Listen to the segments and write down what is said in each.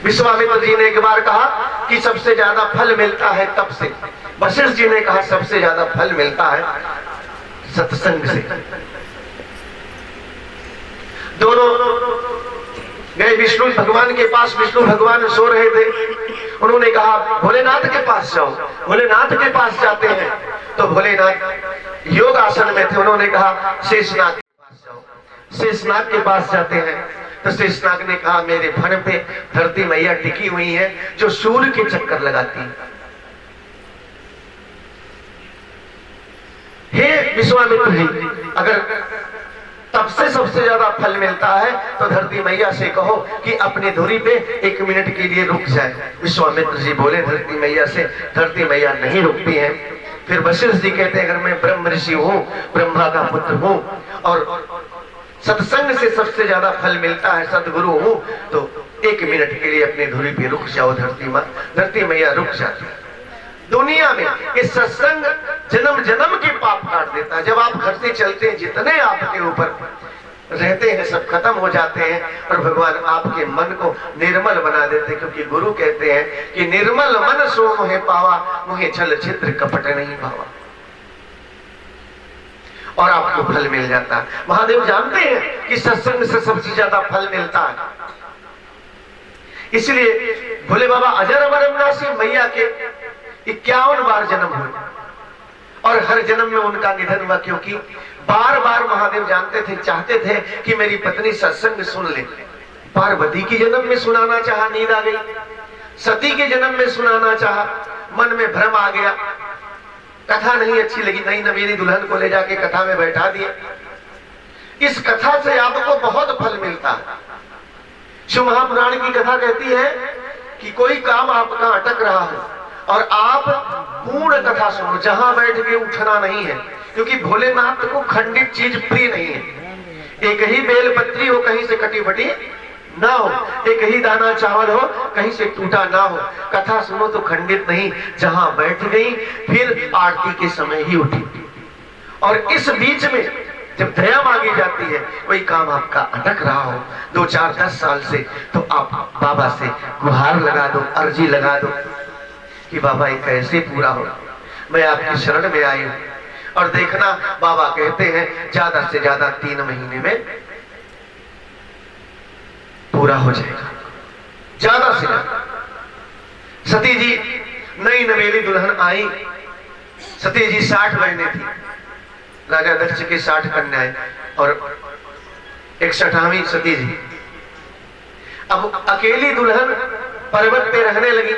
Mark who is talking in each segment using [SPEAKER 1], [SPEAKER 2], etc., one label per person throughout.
[SPEAKER 1] विश्वामित्र जी ने एक बार कहा कि सबसे ज्यादा फल मिलता है तप से। वशिष्ठ जी ने कहा सबसे ज्यादा फल मिलता है सत्संग से। दोनों गए विष्णु भगवान के पास। विष्णु भगवान सो रहे थे। उन्होंने कहा भोलेनाथ के पास जाओ। भोलेनाथ के पास जाते हैं तो भोलेनाथ योग आसन में थे। उन्होंने कहा शेषनाग के पास जाओ। शेषनाग के पास जाते हैं तो शेषनाग ने कहा मेरे फण पे धरती मैया टिकी हुई है जो सूर्य के चक्कर लगाती है। हे विश्वामित्र जी, अगर तब से सबसे ज्यादा फल मिलता है तो धरती मैया से कहो कि अपनी धुरी पे 1 मिनट के लिए रुक जाए। विश्वामित्र जी बोले धरती मैया से, धरती मैया नहीं रुकती है। फिर वशिष्ठ जी कहते हैं अगर मैं ब्रह्म ऋषि हूँ, ब्रह्मा का पुत्र हूँ और सत्संग से सबसे ज्यादा फल मिलता है, सदगुरु हूँ, तो 1 मिनट के लिए अपनी धुरी पे रुक जाओ। धरती मैया रुक जाती। दुनिया में ये सत्संग जन्म जन्म के पाप काट देता है। जब आप घर से चलते हैं जितने आपके ऊपर रहते हैं सब खत्म हो जाते हैं और भगवान आपके मन को निर्मल बना देते हैं। क्योंकि गुरु कहते हैं कि निर्मल मन सो मोहे पावा, मोहे छल छिद्र कपट नहीं भावा, और आपको फल मिल जाता है। महादेव जानते हैं कि सत्संग से सबसे ज्यादा फल मिलता है। इसलिए भोले बाबा अजर अमर अविनाशी मैया के 51 बार जन्म हुए और हर जन्म में उनका निधन हुआ। क्योंकि बार बार महादेव जानते थे, चाहते थे कि मेरी पत्नी सत्संग सुन ले। पार्वती के जन्म में सुनाना चाहा, नींद आ गई। सती के जन्म में सुनाना चाहा, मन में भ्रम आ गया, कथा नहीं अच्छी लगी, नई नवीनी दुल्हन को ले जाके कथा में बैठा दिया। इस कथा से आपको बहुत फल मिलता है। शिव महापुराण की कथा कहती है कि कोई काम आपका अटक रहा है और आप पूर्ण कथा सुनो, जहां बैठ के उठना नहीं है। क्योंकि भोलेनाथ को खंडित चीज प्रिय नहीं है। एक ही बेलपत्री हो कहीं से कटी फटी ना हो, एक ही दाना चावल हो कहीं से टूटा ना हो। कथा सुनो तो खंडित नहीं, जहां बैठ गई फिर आरती के समय ही उठी। और इस बीच में जब दया मांगी जाती है, कोई काम आपका अटक रहा हो 2, 4, 10 साल से, तो आप बाबा से गुहार लगा दो, अर्जी लगा दो कि बाबा ये कैसे पूरा हो। मैं आपकी शरण में आई हूं। और देखना बाबा कहते हैं ज्यादा से ज्यादा 3 महीने में पूरा हो जाएगा, ज्यादा से ज्यादा। सती जी नई नवेली दुल्हन आई। सती जी 60 महीने थी। राजा दक्ष के 60 कन्याएं और 61वीं सती जी। अब अकेली दुल्हन पर्वत पे रहने लगी,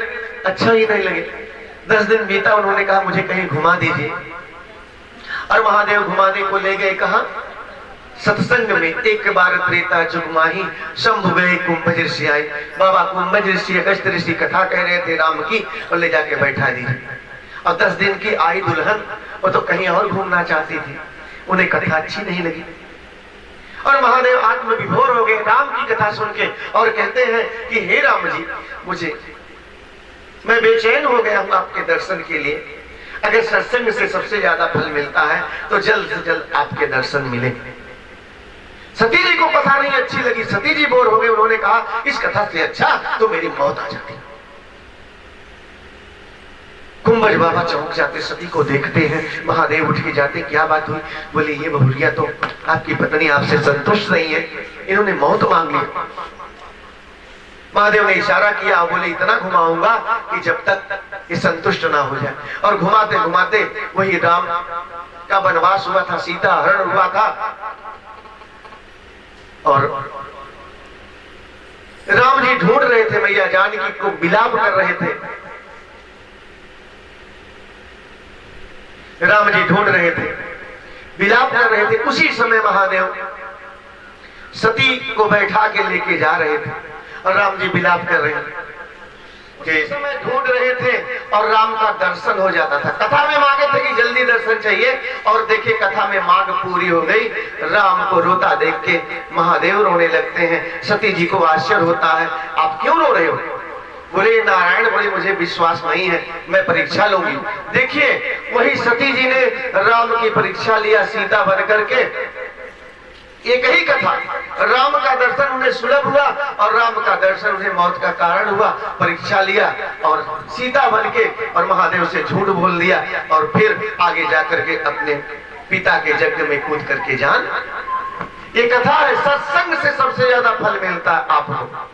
[SPEAKER 1] अच्छा ही नहीं लगे। 10 दिन बीता, उन्होंने कहा मुझे कहीं घुमा दीजिए। और महादेव घुमाने को ले गए। कहा सत्संग में। एक बार त्रेता जुग माही, शंभु गए कुंभज ऋषि आए। बाबा कुंभज ऋषि अगस्त्य ऋषि कथा कह रहे थे राम की, और ले जाके बैठा दी। और 10 दिन की आई दुल्हन, वो तो कहीं और घूमना चाहती थी, उन्हें कथा अच्छी नहीं लगी। और महादेव आत्म विभोर हो गए राम की कथा सुन के और कहते हैं कि हे राम जी, मैं बेचैन हो गया हूं आपके दर्शन के लिए। अगर सत्संग से सबसे ज्यादा फल मिलता है तो जल्द से जल्द आपके दर्शन मिले। सती जी को कथा नहीं अच्छी लगी, सती जी बोर हो गए। उन्होंने कहा इस कथा से अच्छा तो मेरी मौत आ जाती। कुंभज बाबा चौंक जाते, सती को देखते हैं। महादेव उठ के जाते, क्या बात हुई? बोले ये बहुरिया तो आपकी पत्नी आपसे संतुष्ट नहीं है, इन्होंने मौत मांग ली। महादेव ने इशारा किया, बोले इतना घुमाऊंगा कि जब तक ये संतुष्ट ना हो जाए। और घुमाते घुमाते वही राम का वनवास हुआ था, सीता हरण हुआ था। और राम जी ढूंढ रहे थे मैया जानकी को, विलाप कर रहे थे। राम जी ढूंढ रहे थे, विलाप कर रहे थे। उसी समय महादेव सती को बैठा के लेके जा रहे थे और राम जी विलाप कर रहे थे। उसी समय ढूंढ रहे थे और राम का दर्शन हो जाता था। कथा में मांगे थे कि जल्दी दर्शन चाहिए, और देखिए कथा में मांग पूरी हो गई। राम को रोता देख के महादेव रोने लगते हैं। सती जी को आश्चर्य होता है, आप क्यों रो रहे हो? बोले नारायण, बोले मुझे विश्वास नहीं है, मैं परीक्षा लूंगी। देखिए वही सती जी ने राम की परीक्षा लिया सीता बन करके। एक ही कथा, राम का दर्शन उन्हें सुलभ हुआ और राम का दर्शन उन्हें मौत का कारण हुआ। परीक्षा लिया और सीता बन के और महादेव से झूठ बोल दिया और फिर आगे जाकर के अपने पिता के यज्ञ में कूद करके जान। ये कथा है, सत्संग से सबसे ज्यादा फल मिलता है आपको।